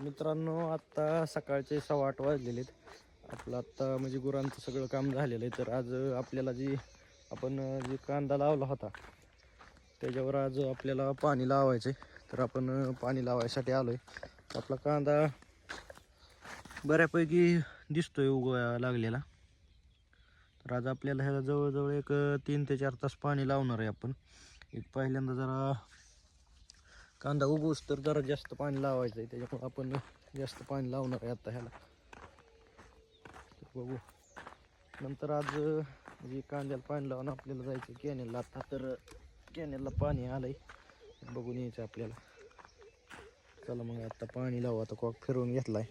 मित्रांनो, आत्ता सकाळचे 8:15 वाजलेले आहेत. आपलं आत्ता म्हणजे गुरांचं सगळं काम झालेलं आहे. तर आज आपल्याला आपण कांदा लावला होता त्याच्यावर आज आपल्याला पाणी लावायचं आहे. तर आपण पाणी लावायसाठी आलो आहे. आपला कांदा बऱ्यापैकी दिसतोय उगवायला लागलेला. तर आज आपल्याला ह्याला जवळजवळ एक 3 ते 4 तास पाणी लावणार आहे आपण. एक पहिल्यांदा जरा कांदा उगवूस तर जरा जास्त पाणी लावायचं आहे, त्याच्यामुळे आपण जास्त पाणी लावणार आहे आता ह्याला. बघू नंतर आज म्हणजे कांद्याला पाणी लावून आपल्याला जायचं कॅनेलला. आता तर कॅनेलला पाणी आलंय, बघून यायचं आपल्याला. चला मग आता पाणी लावू. आता कॉक फिरवून घेतलाय.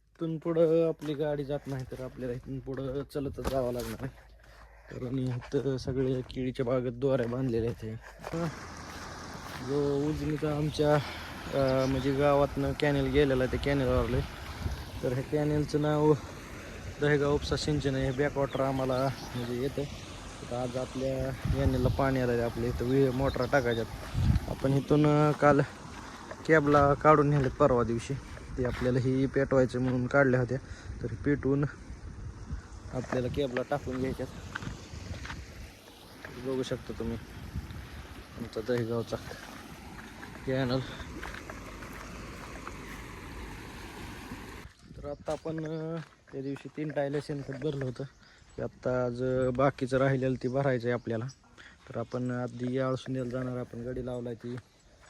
इथून पुढं आपली गाडी जात नाही, तर आपल्याला इथून पुढं चलतच जावं लागणार आहे. कारण इथं सगळे केळीच्या बागेत दोऱ्या बांधलेल्या आहेत. जो उजनीचा आमच्या म्हणजे गावातनं कॅनेल गेलेला आहे, ते कॅनेलवरले. तर हे कॅनेलचं नाव दहेगाव उपसा सिंचन आहे. हे बॅकवॉटर आम्हाला म्हणजे येतं. तर आज आपल्या कॅनेलला पाणी आलं आहे. आपल्या इथं मोटरा टाकायच्यात. आपण इथून काल कॅबला काढून नेले परवा दिवशी. ते आपल्याला ही पेटवायचं म्हणून काढल्या होत्या. तर पेटवून आपल्याला कॅबला टाकून घ्यायच्यात. बघू शकता तुम्ही आमचा दहेगावचा कॅनल. तर आता आपण त्या दिवशी 3 टायल्या शेणखत भरलं होतं, की आत्ता आज बाकीचं राहिलेलं ती भरायचं आहे आपल्याला. तर आपण आधी आळसूंद्याला जाणार, आपण गाडी लावलाय ती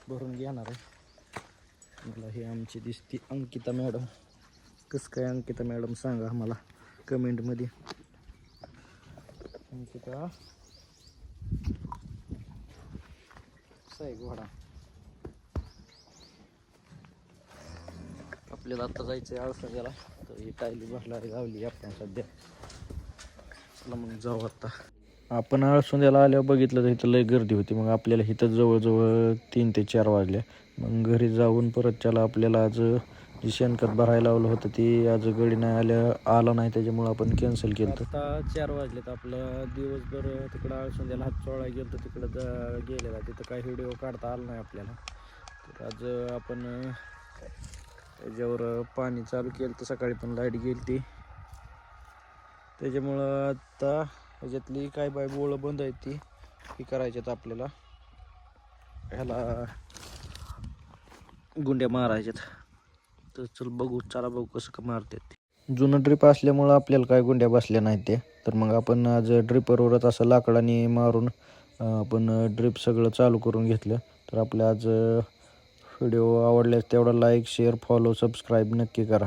भरून घेणार आहे. मला ही आमची दिसती अंकिता मॅडम. कसं काय अंकिता मॅडम सांगा आम्हाला कमेंटमध्ये. अंकिता साई घोडा. आपल्याला आता जायचं आहे आळसूंद्याला. तर ही टायली भरला लावली आपण सध्या. चला मग जाऊ आता. आपण आळसूंद्याला आल्यावर बघितलं तर इथं लय गर्दी होती. मग आपल्याला इथं जवळजवळ 3 ते 4 वाजले. मग घरी जाऊन परत त्याला आपल्याला आज जी शेणखत भरायला लावलं होतं ती आज गडी नाही आला नाही, त्याच्यामुळं आपण कॅन्सल केलं. आता 4 वाजलेत. आपलं दिवसभर तिकडं आळसूंद्याला हात चोळायला गेलं तर तिकडं गेलेला. तिथं काही व्हिडिओ काढता आला नाही आपल्याला. तर आज आपण त्याच्यावर पाणी चालू केलं. तर सकाळी पण लाईट गेली ती, त्याच्यामुळं आता ह्याच्यातली काय बोळं बंद आहेत ती करायच्यात आपल्याला. ह्याला गुंड्या मारायच्यात. तर चला बघू कसं का मारतात. जुनं ड्रिप असल्यामुळं आपल्याला काय गुंड्या बसल्या नाहीत ते. तर मग आपण आज ड्रिपरवरच असं लाकडाने मारून आपण ड्रिप सगळं चालू करून घेतलं. तर आपल्या आज व्हिडिओ आवडल्यास तेवढा लाईक, शेअर, फॉलो, सबस्क्राईब नक्की करा.